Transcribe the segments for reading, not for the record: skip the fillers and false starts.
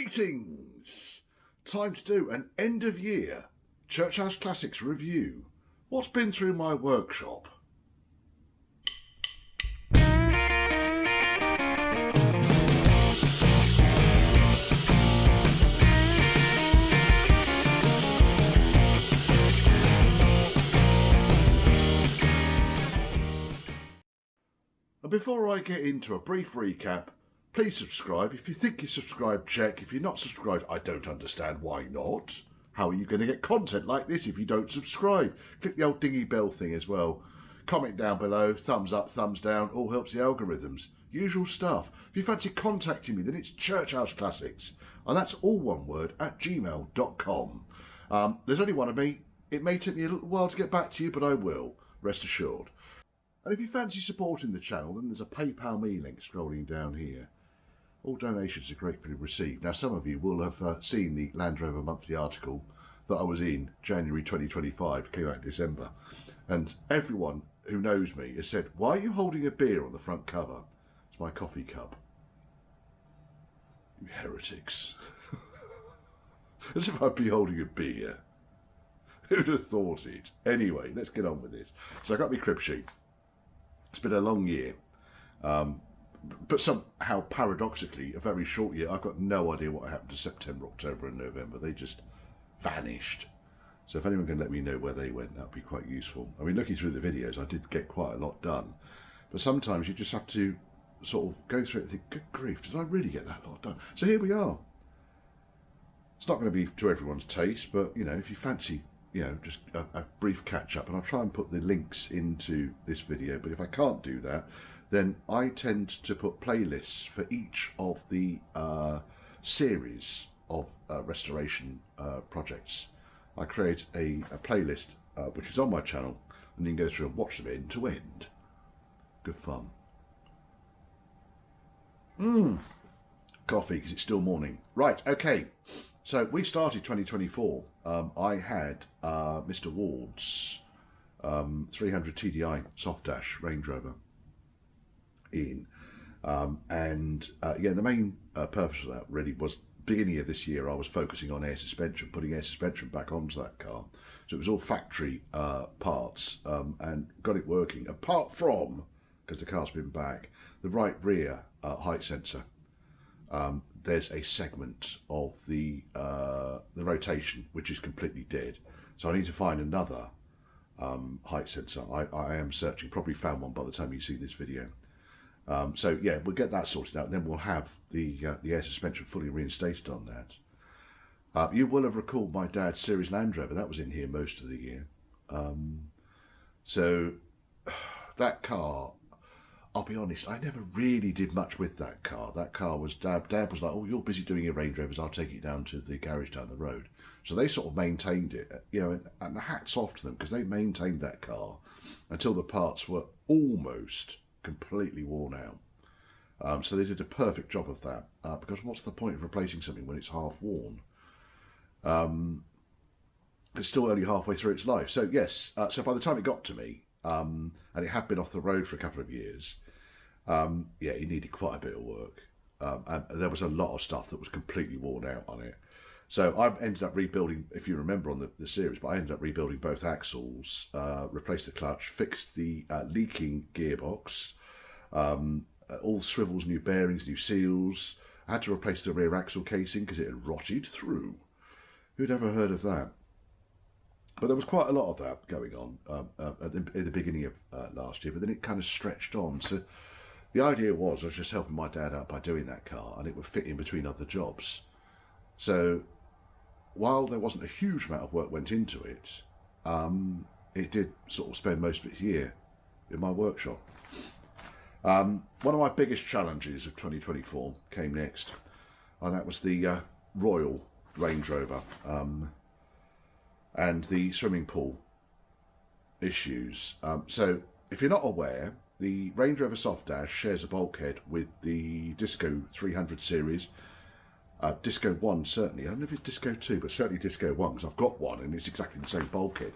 Greetings! Time to do an end of year Church House Classics review. What's been through my workshop? And before I get into a brief recap, please subscribe. If you think you're subscribed, check. If you're not subscribed, I don't understand why not. How are you going to get content like this if you don't subscribe? Click the old dingy bell thing as well. Comment down below, thumbs up, thumbs down, all helps the algorithms. Usual stuff. If you fancy contacting me, then it's Church House Classics. And that's all one word, @gmail.com. There's only one of me. It may take me a little while to get back to you, but I will. Rest assured. And if you fancy supporting the channel, then there's a PayPal me link scrolling down here. All donations are gratefully received. Now, some of you will have seen the Land Rover monthly article that I was in January 2025, came out in December. And everyone who knows me has said, why are you holding a beer on the front cover? It's my coffee cup. You heretics. As if I'd be holding a beer. Who'd have thought it? Anyway, let's get on with this. So I got my crib sheet. It's been a long year. But somehow, paradoxically, a very short year. I've got no idea what happened to September, October and November. They just vanished. So if anyone can let me know where they went, that would be quite useful. I mean, looking through the videos, I did get quite a lot done. But sometimes you just have to sort of go through it and think, good grief, did I really get that lot done? So here we are. It's not going to be to everyone's taste, but, you know, if you fancy, you know, just a brief catch-up, and I'll try and put the links into this video, but if I can't do that, then I tend to put playlists for each of the series of restoration projects. I create a playlist which is on my channel, and you can go through and watch them end to end. Good fun. Coffee, because it's still morning. Right, okay. So we started 2024. I had Mr. Ward's 300 TDI soft dash Range Rover in, yeah, the main purpose of that really was beginning of this year. I was focusing on air suspension, putting air suspension back onto that car, so it was all factory parts, and got it working. Apart from, because the car's been back, the right rear height sensor. There's a segment of the rotation which is completely dead, so I need to find another height sensor. I am searching, probably found one by the time you see this video. So yeah, we'll get that sorted out, and then we'll have the air suspension fully reinstated on that. You will have recalled my dad's series Land Rover. That was in here most of the year. So that car, I'll be honest, I never really did much with that car. That car was, Dad was like, oh, you're busy doing your Range Rovers, I'll take it down to the garage down the road. So they sort of maintained it, you know, and hats off to them, because they maintained that car until the parts were almost completely worn out. So they did a perfect job of that, because what's the point of replacing something when it's half worn? It's still only halfway through its life. So yes, so by the time it got to me, and it had been off the road for a couple of years, yeah, it needed quite a bit of work, and there was a lot of stuff that was completely worn out on it. So I ended up rebuilding, if you remember on the series, but I ended up rebuilding both axles, replaced the clutch, fixed the leaking gearbox, all swivels, new bearings, new seals. I had to replace the rear axle casing because it had rotted through. Who'd ever heard of that? But there was quite a lot of that going on at the beginning of last year, but then it kind of stretched on. So the idea was I was just helping my dad out by doing that car, and it would fit in between other jobs. So while there wasn't a huge amount of work went into it, it did sort of spend most of its year in my workshop. One of my biggest challenges of 2024 came next, and that was the Royal Range Rover and the swimming pool issues. So if you're not aware, the Range Rover Soft Dash shares a bulkhead with the Disco 300 series. Disco 1 certainly, I don't know if it's Disco 2, but certainly Disco 1, because I've got one and it's exactly the same bulkhead.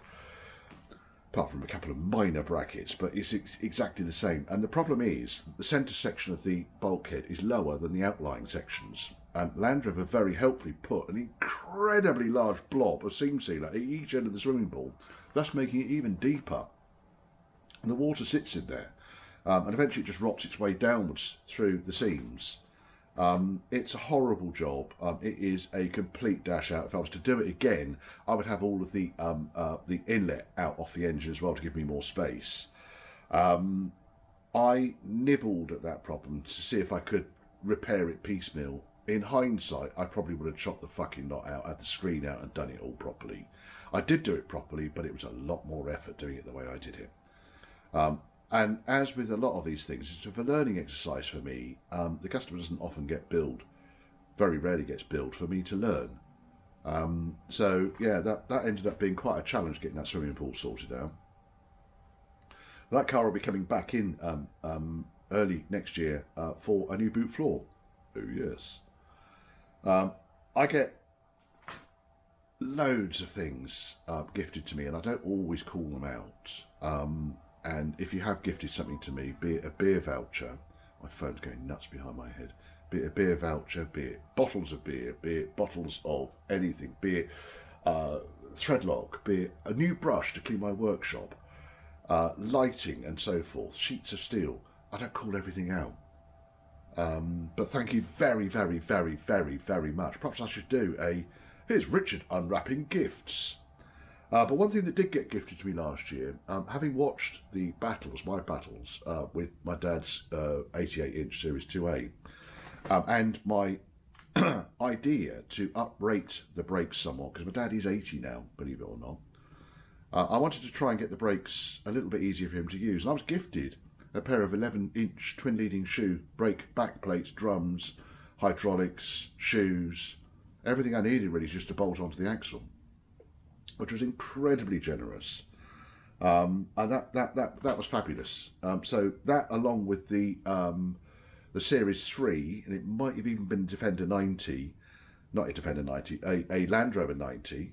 apart from a couple of minor brackets, but it's exactly the same. And the problem is the centre section of the bulkhead is lower than the outlying sections. And Land Rover very helpfully put an incredibly large blob of seam sealer at each end of the swimming pool, thus making it even deeper. And the water sits in there, and eventually it just rots its way downwards through the seams. It's a horrible job. It is a complete dash out. If I was to do it again, I would have all of the inlet out off the engine as well to give me more space. I nibbled at that problem to see if I could repair it piecemeal. In hindsight, I probably would have chopped the fucking lot out, had the screen out and done it all properly. I did do it properly, but it was a lot more effort doing it the way I did it. And as with a lot of these things, it's a learning exercise for me. The customer doesn't often get billed, very rarely gets billed for me to learn. So yeah, that ended up being quite a challenge getting that swimming pool sorted out. That car will be coming back in early next year for a new boot floor. Oh yes. I get loads of things gifted to me, and I don't always call them out. And if you have gifted something to me, be it a beer voucher, my phone's going nuts behind my head, be it a beer voucher, be it bottles of beer, be it bottles of anything, be it threadlock, be it a new brush to clean my workshop, lighting and so forth, sheets of steel, I don't call everything out. But thank you very, very, very, very, very much. Perhaps I should do here's Richard unwrapping gifts. But one thing that did get gifted to me last year, having watched the battles, my battles, with my dad's 88-inch Series 2A, and my idea to uprate the brakes somewhat, because my dad is 80 now, believe it or not, I wanted to try and get the brakes a little bit easier for him to use. And I was gifted a pair of 11-inch twin-leading shoe brake back plates, drums, hydraulics, shoes, everything I needed really just to bolt onto the axle, which was incredibly generous, and that was fabulous. So that, along with the Series 3, and it might have even been a Defender 90, not a Defender 90, a Land Rover 90,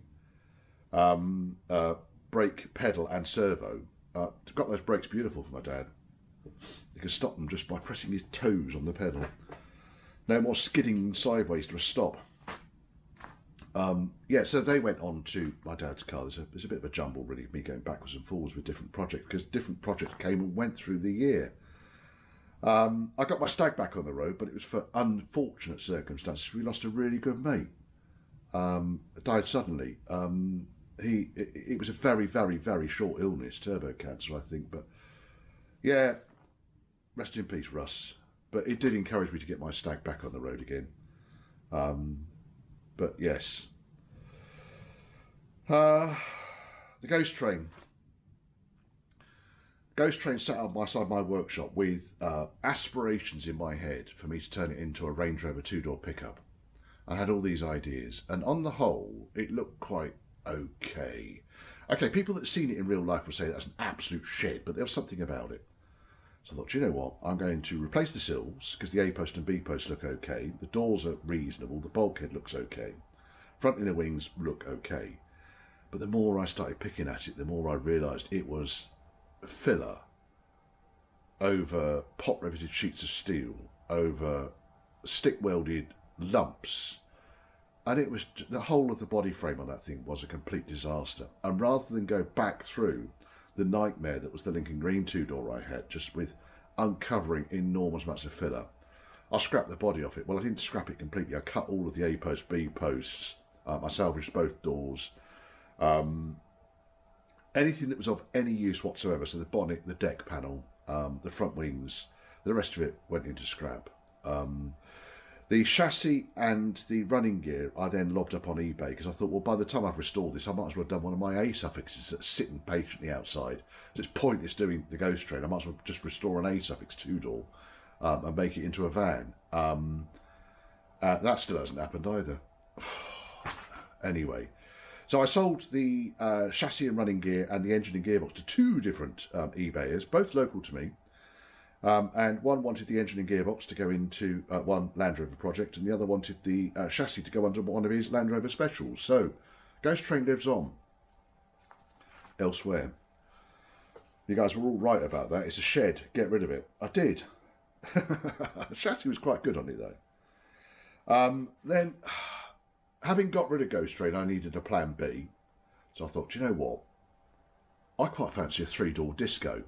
brake pedal and servo. Got those brakes beautiful for my dad. You can stop them just by pressing his toes on the pedal. No more skidding sideways to a stop. Yeah, so they went on to my dad's car. There's a bit of a jumble really, me going backwards and forwards with different projects, because different projects came and went through the year. I got my Stag back on the road, but it was for unfortunate circumstances. We lost a really good mate. Died suddenly. It was a very, very, very short illness, turbo cancer, I think. But yeah, rest in peace, Russ. But it did encourage me to get my Stag back on the road again. But yes, the Ghost Train. Ghost Train sat up beside my workshop with aspirations in my head for me to turn it into a Range Rover two-door pickup. I had all these ideas, and on the whole, it looked quite okay. Okay, people that have seen it in real life will say that's an absolute shed, but there was something about it. So I thought, you know what, I'm going to replace the sills, because the A-post and B-post look okay, the doors are reasonable, the bulkhead looks okay, front inner wings look okay. But the more I started picking at it, the more I realised it was filler over pot riveted sheets of steel, over stick welded lumps, and it was, the whole of the body frame on that thing was a complete disaster. And rather than go back through the nightmare that was the Lincoln Green two-door I had, just with uncovering enormous amounts of filler, I scrapped the body off it. Well, I didn't scrap it completely. I cut all of the A-posts, B-posts. I salvaged both doors. Anything that was of any use whatsoever, so the bonnet, the deck panel, the front wings, the rest of it went into scrap. The chassis and the running gear I then lobbed up on eBay, because I thought, well, by the time I've restored this, I might as well have done one of my A suffixes that's sitting patiently outside. So it's pointless doing the Ghost Train. I might as well just restore an A suffix two-door and make it into a van. That still hasn't happened either. Anyway, so I sold the chassis and running gear and the engine and gearbox to two different eBayers, both local to me. And one wanted the engine and gearbox to go into one Land Rover project, and the other wanted the chassis to go under one of his Land Rover specials. So, Ghost Train lives on elsewhere. You guys were all right about that. It's a shed. Get rid of it. I did. The chassis was quite good on it though. Then, having got rid of Ghost Train, I needed a plan B. So I thought, you know what? I quite fancy a three-door disco.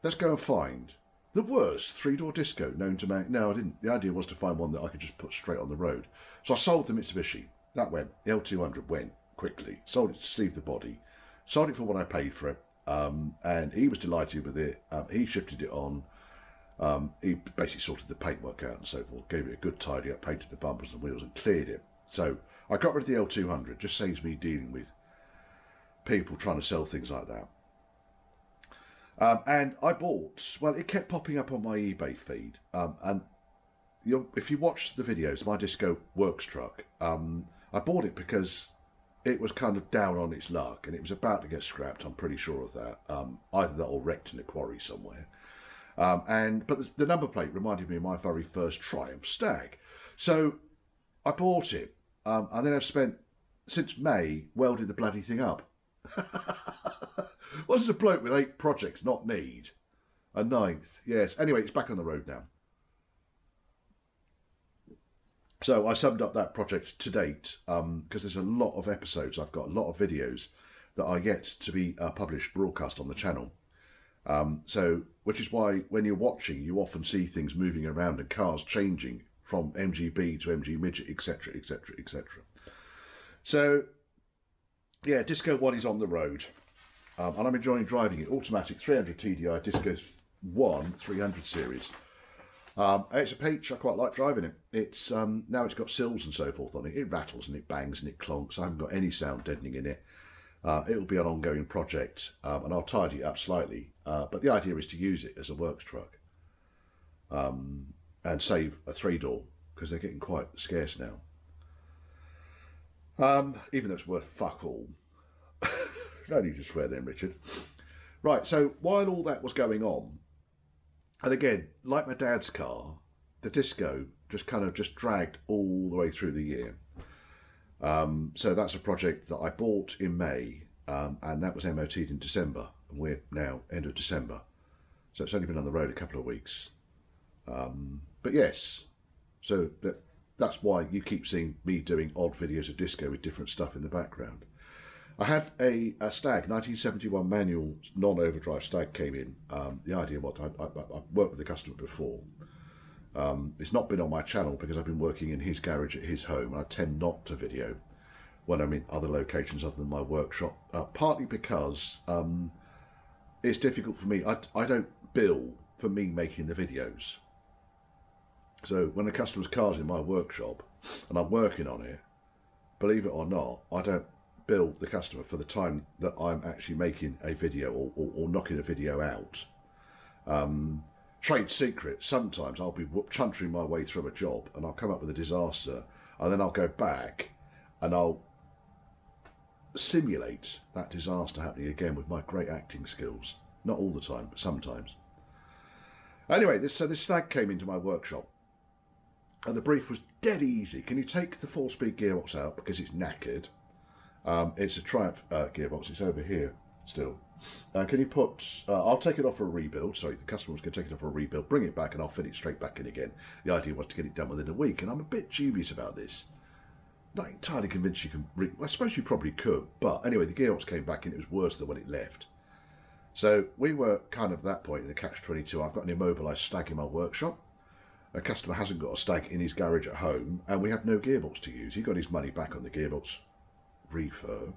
Let's go and find the worst three-door disco known to man. No, I didn't. The idea was to find one that I could just put straight on the road. So I sold the Mitsubishi. That went. The L200 went quickly. Sold it to Steve the Body. Sold it for what I paid for it. And he was delighted with it. He shifted it on. He basically sorted the paintwork out and so forth. Gave it a good tidy up, painted the bumpers and wheels and cleared it. So I got rid of the L200. Just saves me dealing with people trying to sell things like that. And I bought, well, it kept popping up on my eBay feed. And if you watch the videos, my disco works truck, I bought it because it was kind of down on its luck and it was about to get scrapped. I'm pretty sure of that. Either that or wrecked in a quarry somewhere. But the number plate reminded me of my very first Triumph Stag. So I bought it. And then I've spent, since May, welding the bloody thing up. What does a bloke with 8 projects not need? A 9th, yes. Anyway, it's back on the road now. So I summed up that project to date because there's a lot of episodes. I've got a lot of videos that are yet to be published, broadcast on the channel. Which is why when you're watching, you often see things moving around and cars changing from MGB to MG Midget, etc., etc., etc. So, yeah, Disco 1 is on the road. And I'm enjoying driving it. Automatic 300 TDI Disco 1 300 series. It's a peach. I quite like driving it. It's now it's got sills and so forth on it. It rattles and it bangs and it clonks. I haven't got any sound deadening in it. It'll be an ongoing project, and I'll tidy it up slightly. But the idea is to use it as a works truck and save a 3-door because they're getting quite scarce now. Even though it's worth fuck all. No need to swear then, Richard. Right, so while all that was going on, and again, like my dad's car, the Disco just dragged all the way through the year. So that's a project that I bought in May, and that was MOT'd in December, and we're now end of December. So it's only been on the road a couple of weeks. But yes, so that's why you keep seeing me doing odd videos of Disco with different stuff in the background. I had a Stag, 1971 manual non-overdrive Stag came in. The idea was I've worked with the customer before. It's not been on my channel because I've been working in his garage at his home. I tend not to video when I'm in other locations other than my workshop, partly because it's difficult for me. I don't bill for me making the videos. So when a customer's car's in my workshop and I'm working on it, believe it or not, I don't bill the customer for the time that I'm actually making a video or knocking a video out. Trade secret, sometimes I'll be chuntering my way through a job and I'll come up with a disaster and then I'll go back and I'll simulate that disaster happening again with my great acting skills. Not all the time, but sometimes. Anyway, this Stag came into my workshop and the brief was dead easy. Can you take the 4-speed gearbox out because it's knackered? It's a Triumph gearbox, it's over here still. Can you put, I'll take it off for a rebuild, sorry, the customer was going to take it off for a rebuild, bring it back and I'll fit it straight back in again. The idea was to get it done within a week, and I'm a bit dubious about this. Not entirely convinced you can, I suppose you probably could, but anyway, the gearbox came back and it was worse than when it left. So we were kind of at that point in the catch-22. I've got an immobilised Stag in my workshop. A customer hasn't got a Stag in his garage at home, and we have no gearbox to use. He got his money back on the gearbox refurb.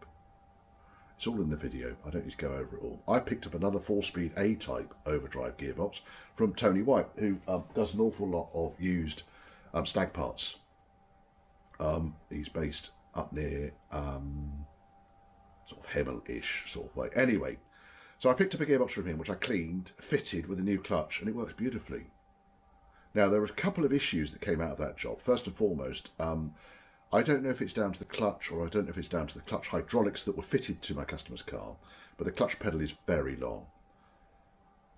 It's all in the video. I don't need to go over it all. I picked up another 4-speed A-type overdrive gearbox from Tony White, who does an awful lot of used Stag parts. He's based up near sort of Hemel-ish sort of way. Anyway, so I picked up a gearbox from him, which I cleaned, fitted with a new clutch, and it works beautifully. Now, there were a couple of issues that came out of that job. First and foremost, I don't know if it's down to the clutch or I don't know if it's down to the clutch hydraulics that were fitted to my customer's car, but the clutch pedal is very long,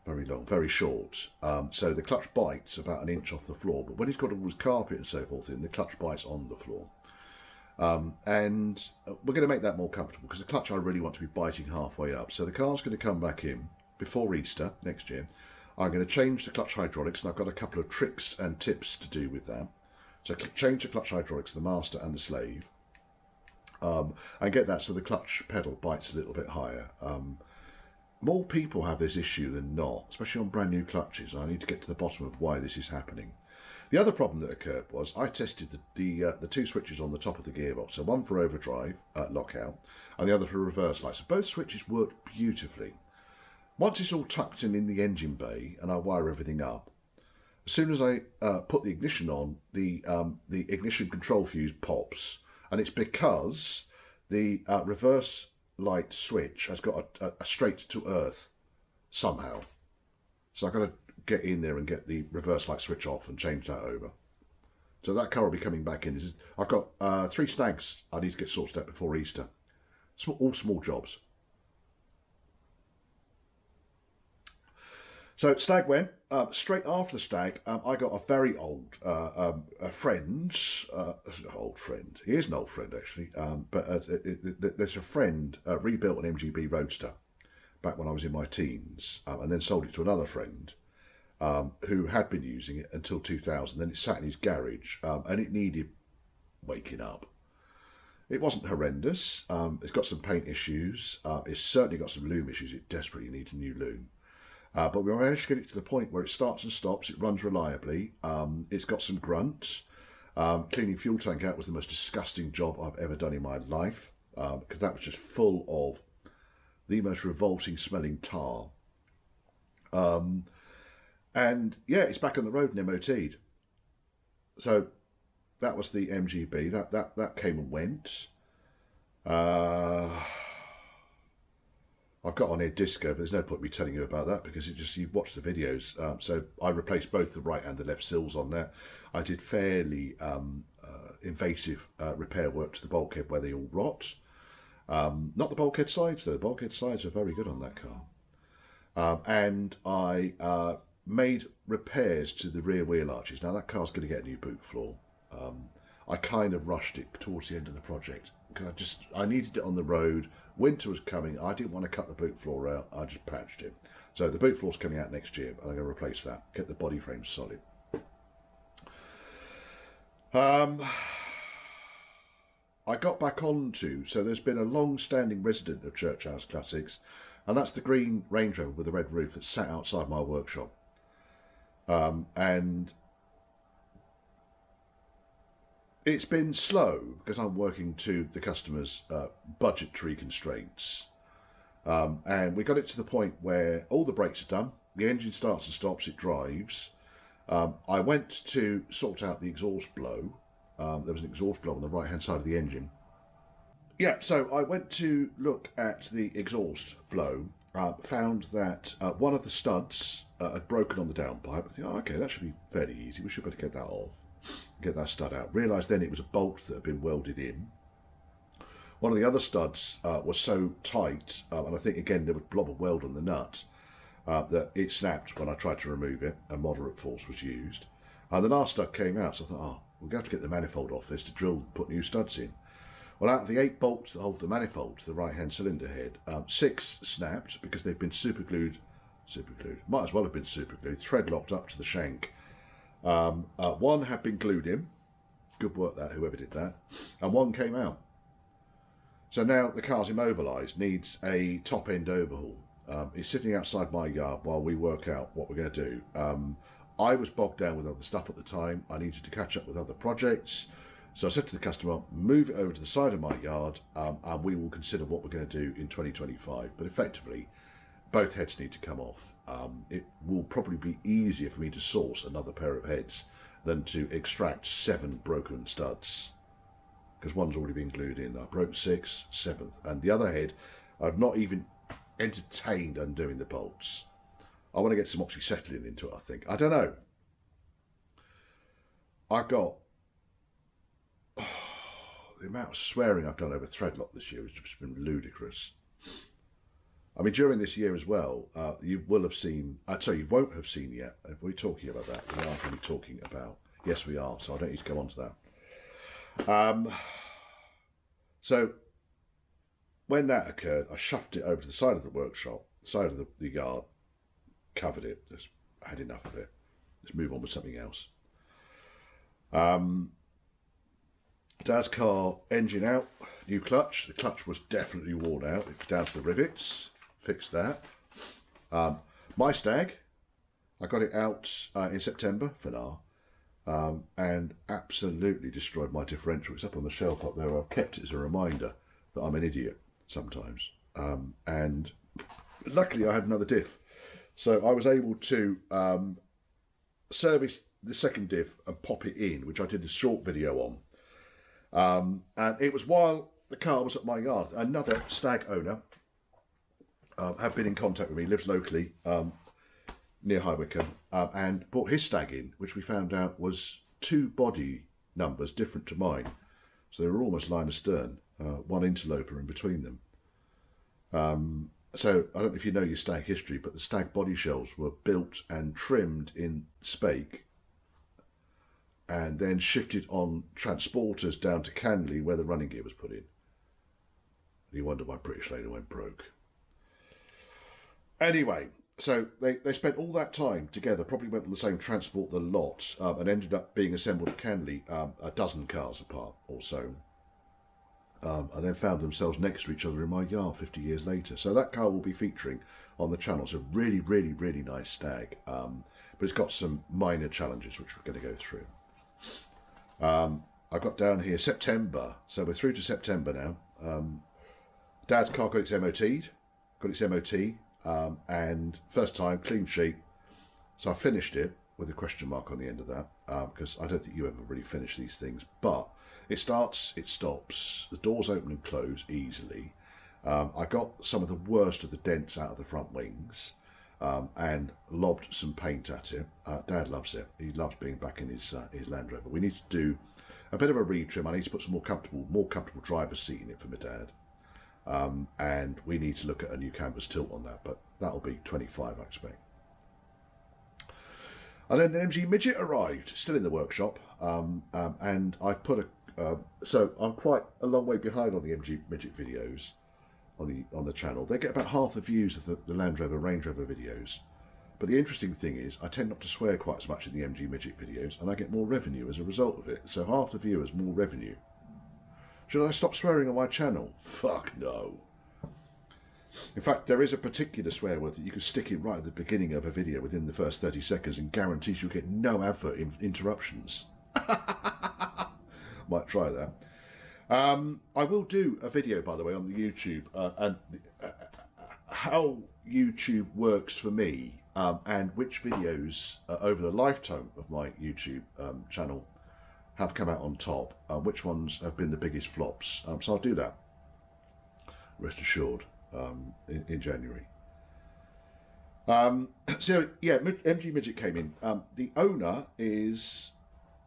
very short. So the clutch bites about an inch off the floor, but when he's got all his carpet and so forth in, the clutch bites on the floor. And we're going to make that more comfortable because the clutch I really want to be biting halfway up. So the car's going to come back in before Easter next year, I'm going to change the clutch hydraulics, and I've got a couple of tricks and tips to do with that. So change the clutch hydraulics, the master and the slave, and get that so the clutch pedal bites a little bit higher. More people have this issue than not, especially on brand new clutches. I need to get to the bottom of why this is happening. The other problem that occurred was I tested the two switches on the top of the gearbox, so one for overdrive, lockout, and the other for reverse light. So both switches worked beautifully. Once it's all tucked in the engine bay and I wire everything up, as soon as I put the ignition on, the ignition control fuse pops, and it's because the reverse light switch has got a straight to earth somehow. So I've got to get in there and get the reverse light switch off and change that over. So that car will be coming back in. I've got 3 Stags I need to get sorted out before Easter. All small jobs. So Stag went. Straight after the Stag, I got a very old friend. Old friend. He is an old friend, actually. But there's a friend rebuilt an MGB Roadster back when I was in my teens, and then sold it to another friend who had been using it until 2000. Then it sat in his garage, and it needed waking up. It wasn't horrendous. It's got some paint issues. It's certainly got some loom issues. It desperately needs a new loom. But we managed to get it to the point where it starts and stops, it runs reliably, it's got some grunts. Cleaning fuel tank out was the most disgusting job I've ever done in my life, because that was just full of the most revolting smelling tar. And yeah, it's back on the road and MOT'd. So that was the MGB, that came and went. I've got on here disco, but there's no point me telling you about that because you watch the videos. So I replaced both the right and the left sills on there. I did fairly invasive repair work to the bulkhead where they all rot. Not the bulkhead sides though. The bulkhead sides are very good on that car. And I made repairs to the rear wheel arches. Now that car's going to get a new boot floor. I kind of rushed it towards the end of the project because I needed it on the road. Winter was coming. I didn't want to cut the boot floor out. I just patched it. So the boot floor's coming out next year, and I'm going to replace that. Get the body frame solid. I got back onto, so there's been a long-standing resident of Church House Classics, and that's the green Range Rover with the red roof that sat outside my workshop. And it's been slow because I'm working to the customer's budgetary constraints. And we got it to the point where all the brakes are done, the engine starts and stops, it drives. I went to sort out the exhaust blow. There was an exhaust blow on the right hand side of the engine. Yeah, so I went to look at the exhaust blow, found that one of the studs had broken on the downpipe. I thought, oh, okay, that should be fairly easy, we should better get that off. Get that stud out. Realised then it was a bolt that had been welded in. One of the other studs was so tight, and I think again there was a blob of weld on the nut, that it snapped when I tried to remove it, and moderate force was used. And the last stud came out, so I thought, oh, we're going to have to get the manifold off this to drill and put new studs in. Well, out of the 8 bolts that hold the manifold to the right-hand cylinder head, 6 snapped because they've been superglued, might as well have been superglued, thread locked up to the shank. 1 had been glued in, good work that, whoever did that, and 1 came out. So now the car's immobilised, needs a top end overhaul. It's sitting outside my yard while we work out what we're going to do. I was bogged down with other stuff at the time, I needed to catch up with other projects, so I said to the customer, move it over to the side of my yard, and we will consider what we're going to do in 2025, but effectively both heads need to come off. It will probably be easier for me to source another pair of heads than to extract 7 broken studs, because one's already been glued in. I broke 6, 7th, and the other head I've not even entertained undoing the bolts. I want to get some oxyacetylene into it, I think. I don't know. I've got the amount of swearing I've done over threadlock this year has just been ludicrous. I mean, during this year as well, you will have seen, you won't have seen yet, if we're talking about that, we are going to be talking about, yes we are, so I don't need to go on to that. So, when that occurred, I shoved it over to the side of the workshop, side of the yard, covered it. Just had enough of it. Let's move on with something else. Dad's car, engine out, new clutch. The clutch was definitely worn out. It's down to the rivets. Fixed that. My Stag, I got it out in September for now, and absolutely destroyed my differential. It's up on the shelf up there. I've kept it as a reminder that I'm an idiot sometimes. And luckily I had another diff. So I was able to service the second diff and pop it in, which I did a short video on. And it was while the car was at my yard. Another Stag owner had been in contact with me, lives locally near High Wycombe, and brought his Stag in, which we found out was 2 body numbers different to mine. So they were almost line astern, one interloper in between them. So I don't know if you know your Stag history, but the Stag body shells were built and trimmed in Spake and then shifted on transporters down to Canley where the running gear was put in. You wonder why British Later went broke. Anyway, so they spent all that time together, probably went on the same transport the lot, and ended up being assembled at Canley a dozen cars apart or so. And then found themselves next to each other in my yard 50 years later. So that car will be featuring on the channel. It's a really, really, really nice Stag. But it's got some minor challenges which we're going to go through. I've got down here September. So we're through to September now. Dad's car got its MOT. And first time, clean sheet. So I finished it with a question mark on the end of that. Because I don't think you ever really finish these things. But it starts, it stops, the doors open and close easily. I got some of the worst of the dents out of the front wings and lobbed some paint at it. Dad loves it. He loves being back in his Land Rover. We need to do a bit of a retrim. I need to put some more comfortable driver's seat in it for my dad. And we need to look at a new canvas tilt on that, but that'll be 25, I expect. And then the MG Midget arrived, still in the workshop, and I've put so I'm quite a long way behind on the MG Midget videos on the channel. They get about half the views of the Land Rover Range Rover videos. But the interesting thing is I tend not to swear quite as much in the MG Midget videos, and I get more revenue as a result of it. So half the viewers, more revenue. Should I stop swearing on my channel? Fuck no. In fact, there is a particular swear word that you can stick in right at the beginning of a video within the first 30 seconds and guarantees you'll get no advert interruptions. Might try that. I will do a video, by the way, on the YouTube and how YouTube works for me and which videos over the lifetime of my YouTube channel have come out on top, which ones have been the biggest flops. So I'll do that, rest assured, in January. So yeah, MG Midget came in. The owner is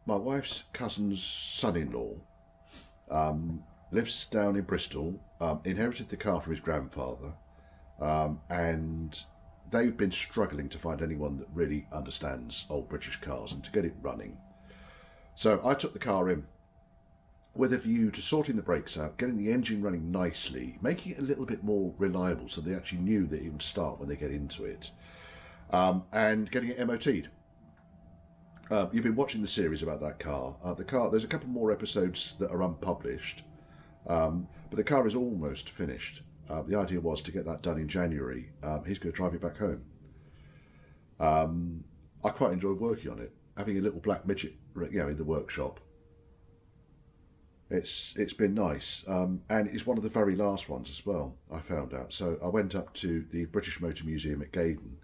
my wife's cousin's son-in-law, lives down in Bristol, inherited the car from his grandfather, and they've been struggling to find anyone that really understands old British cars and to get it running. So I took the car in with a view to sorting the brakes out, getting the engine running nicely, making it a little bit more reliable so they actually knew that it would start when they get into it, and getting it MOT'd. You've been watching the series about that car. There's a couple more episodes that are unpublished, but the car is almost finished. The idea was to get that done in January. He's going to drive it back home. I quite enjoyed working on it, having a little black midget, in the workshop. It's been nice, and it's one of the very last ones as well, I found out. So I went up to the British Motor Museum at Gaydon,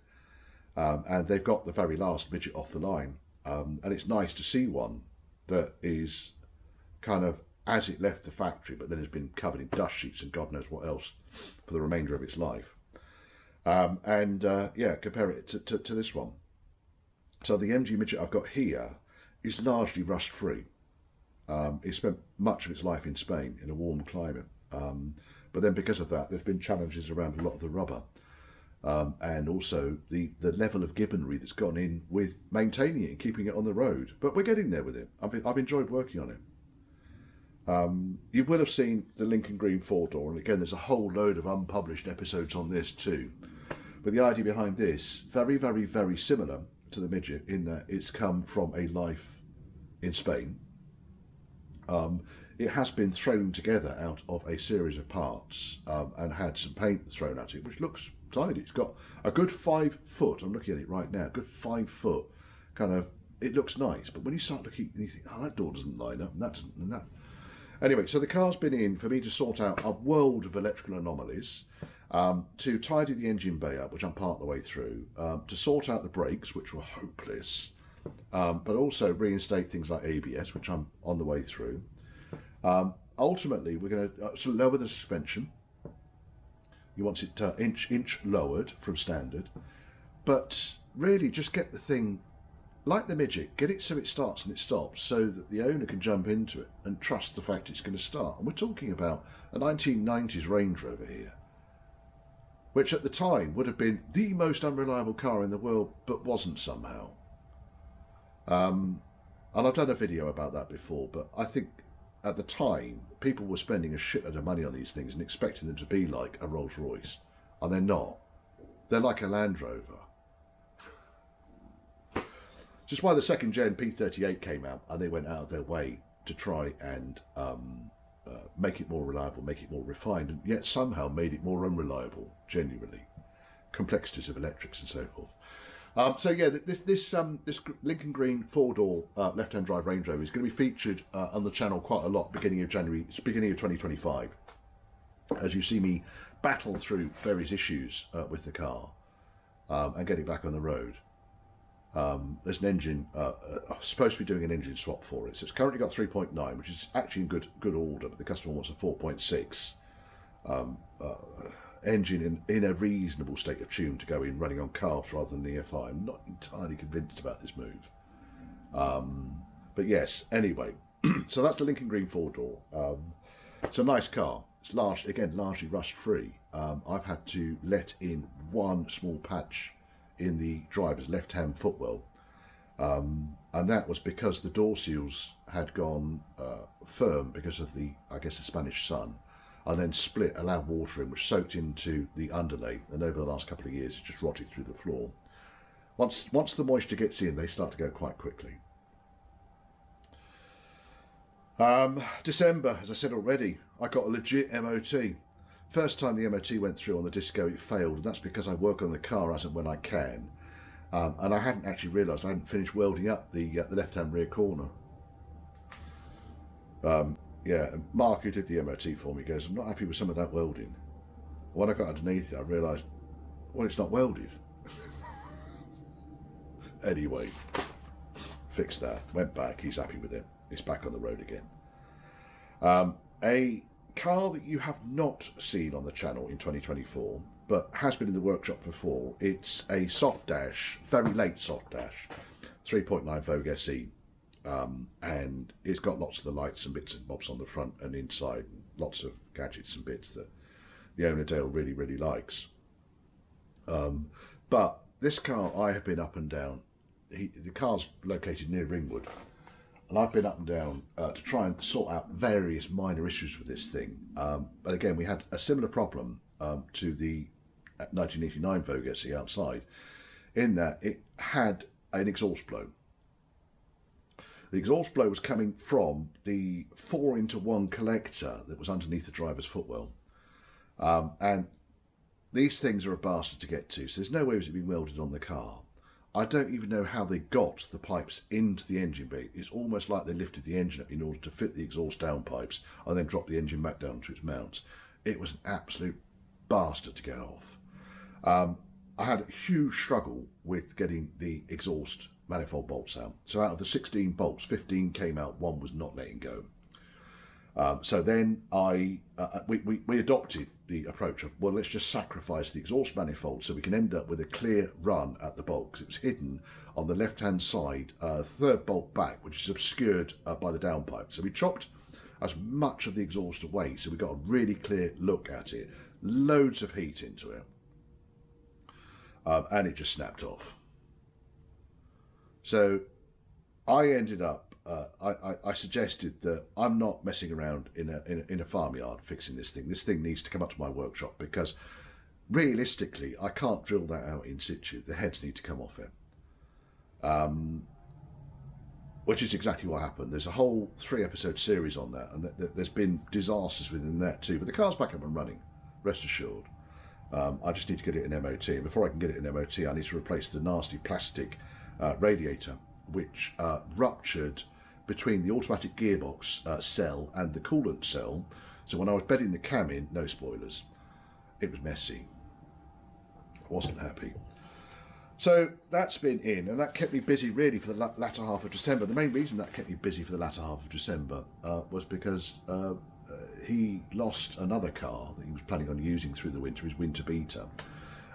and they've got the very last midget off the line. And it's nice to see one that is kind of as it left the factory, but then has been covered in dust sheets and God knows what else for the remainder of its life. Yeah, compare it to this one. So the MG Midget I've got here is largely rust-free. It spent much of its life in Spain in a warm climate. But then because of that, there's been challenges around a lot of the rubber. And also the level of gibbonry that's gone in with maintaining it and keeping it on the road. But we're getting there with it. I've enjoyed working on it. You will have seen the Lincoln Green 4-door, and again there's a whole load of unpublished episodes on this too. But the idea behind this, very, very, very similar to the Midget in that it's come from a life in Spain. It has been thrown together out of a series of parts and had some paint thrown at it, which looks tidy. It's got a good 5 foot, I'm looking at it right now, a good 5 foot kind of, it looks nice. But when you start looking, you think, oh, that door doesn't line up, and that doesn't, and that. Anyway, so the car's been in for me to sort out a world of electrical anomalies, to tidy the engine bay up, which I'm part of the way through, to sort out the brakes, which were hopeless, but also reinstate things like ABS, which I'm on the way through. Ultimately, we're going to lower the suspension. You want it inch lowered from standard, but really just get the thing, like the Midget, get it so it starts and it stops, so that the owner can jump into it and trust the fact it's going to start. And we're talking about a 1990s Range Rover here, which at the time would have been the most unreliable car in the world, but wasn't somehow. And I've done a video about that before, but I think at the time, people were spending a shitload of money on these things and expecting them to be like a Rolls Royce, and they're not. They're like a Land Rover. Just why the second gen P38 came out, and they went out of their way to try and make it more reliable, make it more refined, and yet somehow made it more unreliable, genuinely. Complexities of electrics and so forth. So yeah, this Lincoln Green 4-door left-hand drive Range Rover is going to be featured on the channel quite a lot beginning of January, beginning of 2025, as you see me battle through various issues with the car and get it back on the road. There's an engine, supposed to be doing an engine swap for it. So it's currently got 3.9, which is actually in good order, but the customer wants a 4.6 engine in a reasonable state of tune to go in running on carbs rather than the EFI. I'm not entirely convinced about this move. But yes, anyway, so that's the Lincoln Green 4-door. It's a nice car. It's largely rust-free. I've had to let in one small patch in the driver's left-hand footwell, and that was because the door seals had gone firm because of the Spanish sun, and then split, allowed water in, which soaked into the underlay, and over the last couple of years it just rotted through the floor. Once the moisture gets in, they start to go quite quickly. December, as I said already, I got a legit MOT. First time the MOT went through on the Disco, it failed, and that's because I work on the car as and when I can. And I hadn't actually realised I hadn't finished welding up the left-hand rear corner. Yeah, and Mark, who did the MOT for me, goes, I'm not happy with some of that welding. When I got underneath it, I realised, well, it's not welded. Anyway, fixed that, went back, he's happy with it. It's back on the road again. A car that you have not seen on the channel in 2024, but has been in the workshop before. It's a soft dash, very late soft dash, 3.9 Vogue SE, and it's got lots of the lights and bits and bobs on the front and inside, lots of gadgets and bits that the owner Dale really likes. But this car, I have been up and down. The car's located near Ringwood, and I've been up and down to try and sort out various minor issues with this thing. But again, we had a similar problem to the 1989 Vogue SE outside, in that it had an exhaust blow. The exhaust blow was coming from the 4-into-1 collector that was underneath the driver's footwell. And these things are a bastard to get to, so there's no way it was being welded on the car. I don't even know how they got the pipes into the engine bay. It's almost like they lifted the engine up in order to fit the exhaust downpipes and then drop the engine back down to its mounts. It was an absolute bastard to get off. I had a huge struggle with getting the exhaust manifold bolts out. So out of the 16 bolts, 15 came out, one was not letting go. So then we adopted the approach of, well, let's just sacrifice the exhaust manifold so we can end up with a clear run at the bolt, because it was hidden on the left-hand side, third bolt back, which is obscured by the downpipe. So we chopped as much of the exhaust away, so we got a really clear look at it, loads of heat into it, and it just snapped off. So I ended up, I suggested that I'm not messing around in a farmyard fixing this thing. This thing needs to come up to my workshop, because realistically, I can't drill that out in situ. The heads need to come off it. Which is exactly what happened. There's a whole 3-episode series on that, and there's been disasters within that too. But the car's back up and running, rest assured. I just need to get it in MOT, and before I can get it in MOT, I need to replace the nasty plastic radiator, which ruptured between the automatic gearbox cell and the coolant cell. So when I was bedding the cam in, no spoilers, it was messy. I wasn't happy. So that's been in, and that kept me busy really for the latter half of December. The main reason that kept me busy for the latter half of December was because he lost another car that he was planning on using through the winter, his winter beater.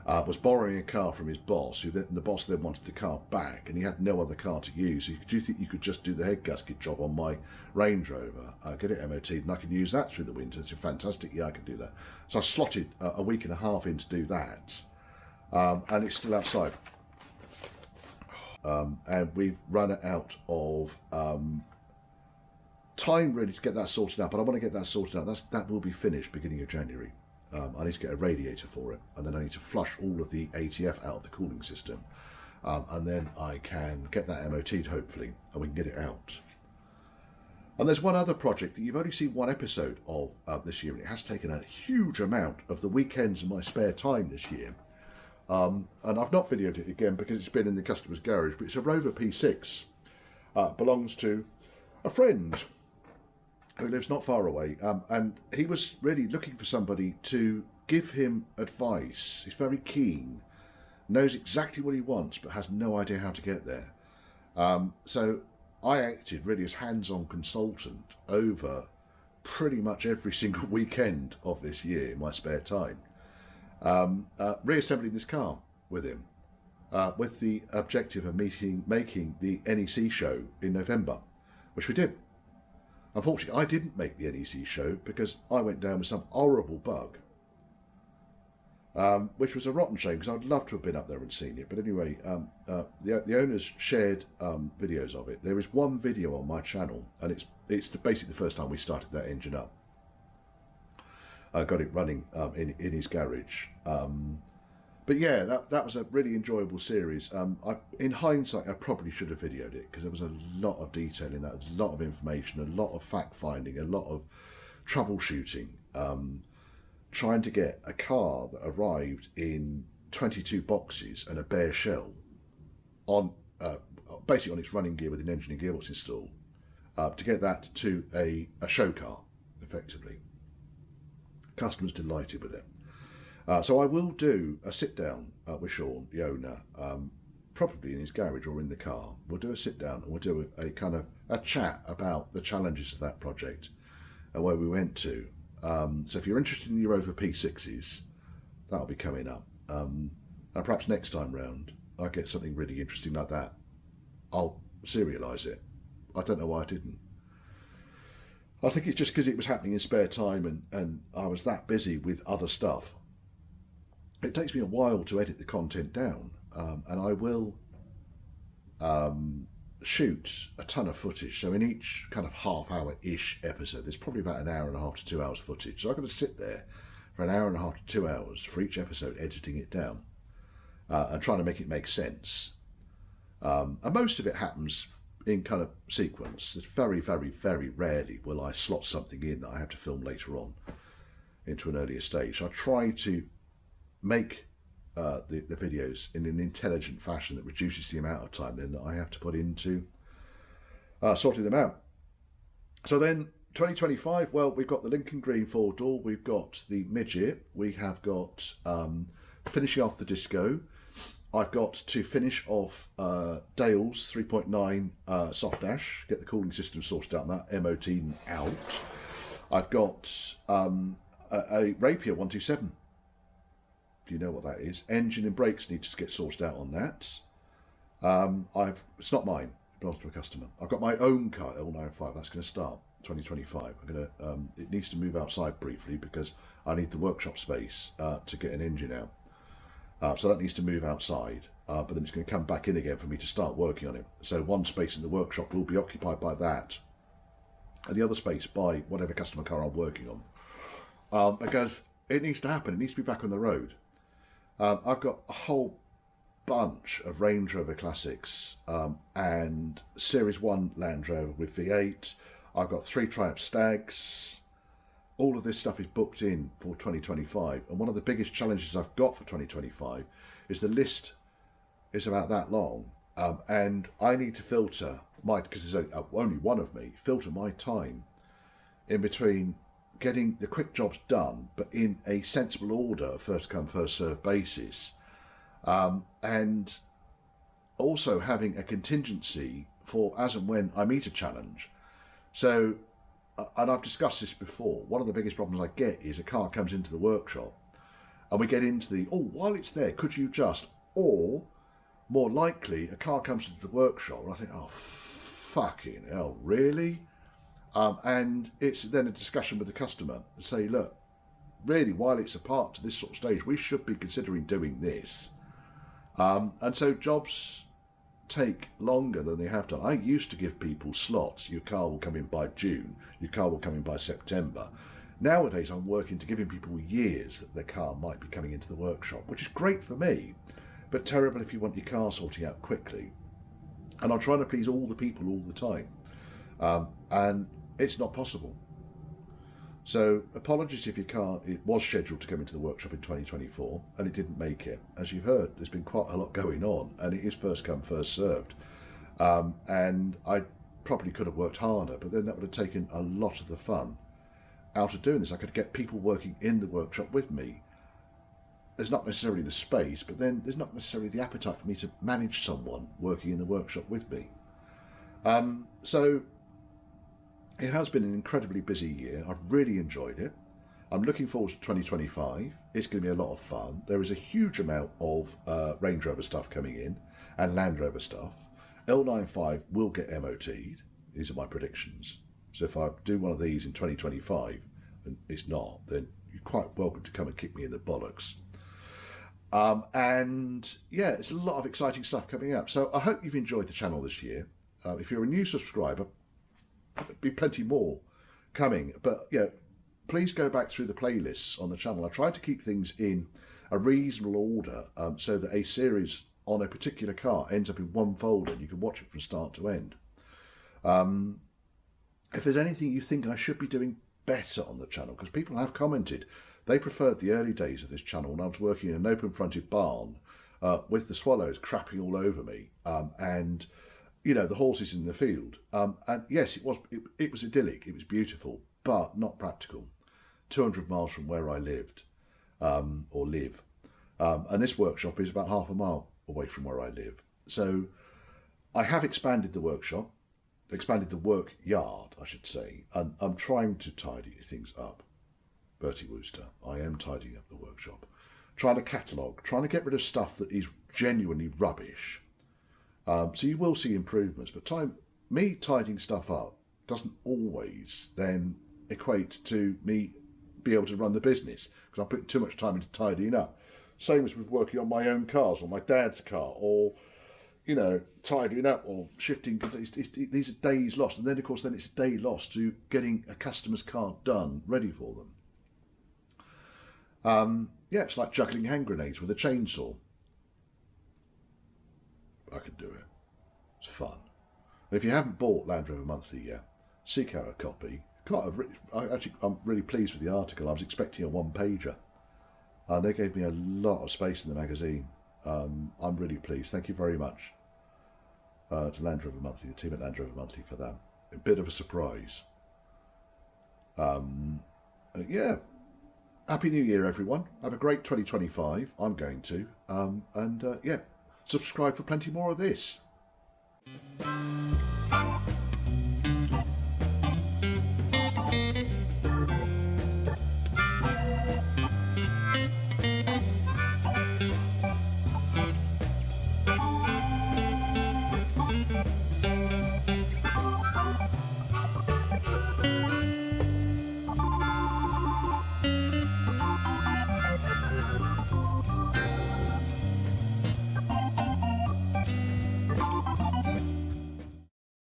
Was borrowing a car from his boss, who the boss then wanted the car back, and he had no other car to use. So do you think you could just do the head gasket job on my Range Rover, get it MOT'd, and I can use that through the winter? It's fantastic. Yeah, I can do that. So I slotted a week and a half in to do that, and it's still outside. And we've run out of time really to get that sorted out, but I want to get that sorted out. That will be finished beginning of January. I need to get a radiator for it, and then I need to flush all of the ATF out of the cooling system, and then I can get that MOT'd hopefully, and we can get it out. And there's one other project that you've only seen one episode of this year, and it has taken a huge amount of the weekends and my spare time this year. And I've not videoed it again because it's been in the customer's garage, but it's a Rover P6. Belongs to a friend who lives not far away, and he was really looking for somebody to give him advice. He's very keen, knows exactly what he wants, but has no idea how to get there. So I acted really as hands-on consultant over pretty much every single weekend of this year in my spare time, reassembling this car with him, with the objective of making the NEC show in November, which we did. Unfortunately, I didn't make the NEC show because I went down with some horrible bug, which was a rotten shame because I'd love to have been up there and seen it. But anyway, the owners shared videos of it. There is one video on my channel, and it's basically the first time we started that engine up. I got it running in his garage. But yeah, that was a really enjoyable series. In hindsight, I probably should have videoed it because there was a lot of detail in that, a lot of information, a lot of fact-finding, a lot of troubleshooting, trying to get a car that arrived in 22 boxes and a bare shell on basically on its running gear with an engine and gearbox installed, to get that to a show car, effectively. Customers delighted with it. So I will do a sit down with Sean, the owner, probably in his garage or in the car. We'll do a sit down and we'll do a kind of a chat about the challenges of that project and where we went to. So if you're interested in your Rover P6s, that'll be coming up. And perhaps next time round, I get something really interesting like that. I'll serialise it. I don't know why I didn't. I think it's just because it was happening in spare time and I was that busy with other stuff. It takes me a while to edit the content down, and I will shoot a ton of footage. So in each kind of half-hour-ish episode, there's probably about an hour and a half to 2 hours footage. So I've got to sit there for an hour and a half to 2 hours for each episode, editing it down and trying to make it make sense. And most of it happens in kind of sequence. It's very, very, very rarely will I slot something in that I have to film later on into an earlier stage. So I try to make the videos in an intelligent fashion that reduces the amount of time then that I have to put into sorting them out. So then 2025, well, we've got the Lincoln Green 4-door, we've got the Midget, we have got finishing off the Disco. I've got to finish off Dale's 3.9 soft dash, get the cooling system sorted out and that MOT out. I've got a Rapier 127. Do you know what that is? Engine and brakes need to get sorted out on that. It's not mine, it belongs to a customer. I've got my own car, L95, that's going to start 2025. It needs to move outside briefly because I need the workshop space to get an engine out. So that needs to move outside, but then it's going to come back in again for me to start working on it. So one space in the workshop will be occupied by that, and the other space by whatever customer car I'm working on. Because it needs to happen, it needs to be back on the road. I've got a whole bunch of Range Rover classics and Series 1 Land Rover with V8. I've got 3 Triumph Stags. All of this stuff is booked in for 2025, and one of the biggest challenges I've got for 2025 is the list is about that long, and I need to filter my, because there's only one of me, filter my time in between getting the quick jobs done, but in a sensible order, first come, first served basis, and also having a contingency for as and when I meet a challenge. So, and I've discussed this before, one of the biggest problems I get is a car comes into the workshop and we get into the, oh, while it's there, could you just, or more likely, a car comes into the workshop and I think, oh, fucking hell, really? And it's then a discussion with the customer to say, look, really, while it's a part to this sort of stage, we should be considering doing this. And so jobs take longer than they have done. I used to give people slots. Your car will come in by June. Your car will come in by September. Nowadays, I'm working to giving people years that their car might be coming into the workshop, which is great for me, but terrible if you want your car sorting out quickly. And I'm trying to please all the people all the time. And it's not possible. So apologies if your car, it was scheduled to come into the workshop in 2024 and it didn't make it. As you've heard, there's been quite a lot going on and it is first come, first served. And I probably could have worked harder, but then that would have taken a lot of the fun out of doing this. I could get people working in the workshop with me. There's not necessarily the space, but then there's not necessarily the appetite for me to manage someone working in the workshop with me. So it has been an incredibly busy year. I've really enjoyed it. I'm looking forward to 2025. It's going to be a lot of fun. There is a huge amount of Range Rover stuff coming in and Land Rover stuff. L95 will get MOT'd. These are my predictions. So if I do one of these in 2025 and it's not, then you're quite welcome to come and kick me in the bollocks. And yeah, it's a lot of exciting stuff coming up. So I hope you've enjoyed the channel this year. If you're a new subscriber, there'll be plenty more coming. But yeah, please go back through the playlists on the channel. I try to keep things in a reasonable order so that a series on a particular car ends up in one folder and you can watch it from start to end. If there's anything you think I should be doing better on the channel, because people have commented, they preferred the early days of this channel when I was working in an open-fronted barn with the swallows crapping all over me and, you know, the horses in the field. And yes, it was idyllic, it was beautiful, but not practical. 200 miles from where I lived, or live. And this workshop is about half a mile away from where I live. So I have expanded the workshop, expanded the work yard, I should say, and I'm trying to tidy things up. Bertie Wooster, I am tidying up the workshop, trying to catalogue, trying to get rid of stuff that is genuinely rubbish. So you will see improvements, but me tidying stuff up doesn't always then equate to me be able to run the business, because I put too much time into tidying up. Same as with working on my own cars or my dad's car, or, you know, tidying up or shifting. These are days lost, and then of course it's a day lost to getting a customer's car done, ready for them. Yeah, it's like juggling hand grenades with a chainsaw. I could do it. It's fun. And if you haven't bought Land Rover Monthly yet, seek out a copy. I'm really pleased with the article. I was expecting a one-pager. They gave me a lot of space in the magazine. I'm really pleased. Thank you very much to Land Rover Monthly, the team at Land Rover Monthly, for that. A bit of a surprise. Yeah. Happy New Year, everyone. Have a great 2025. I'm going to. Yeah, subscribe for plenty more of this.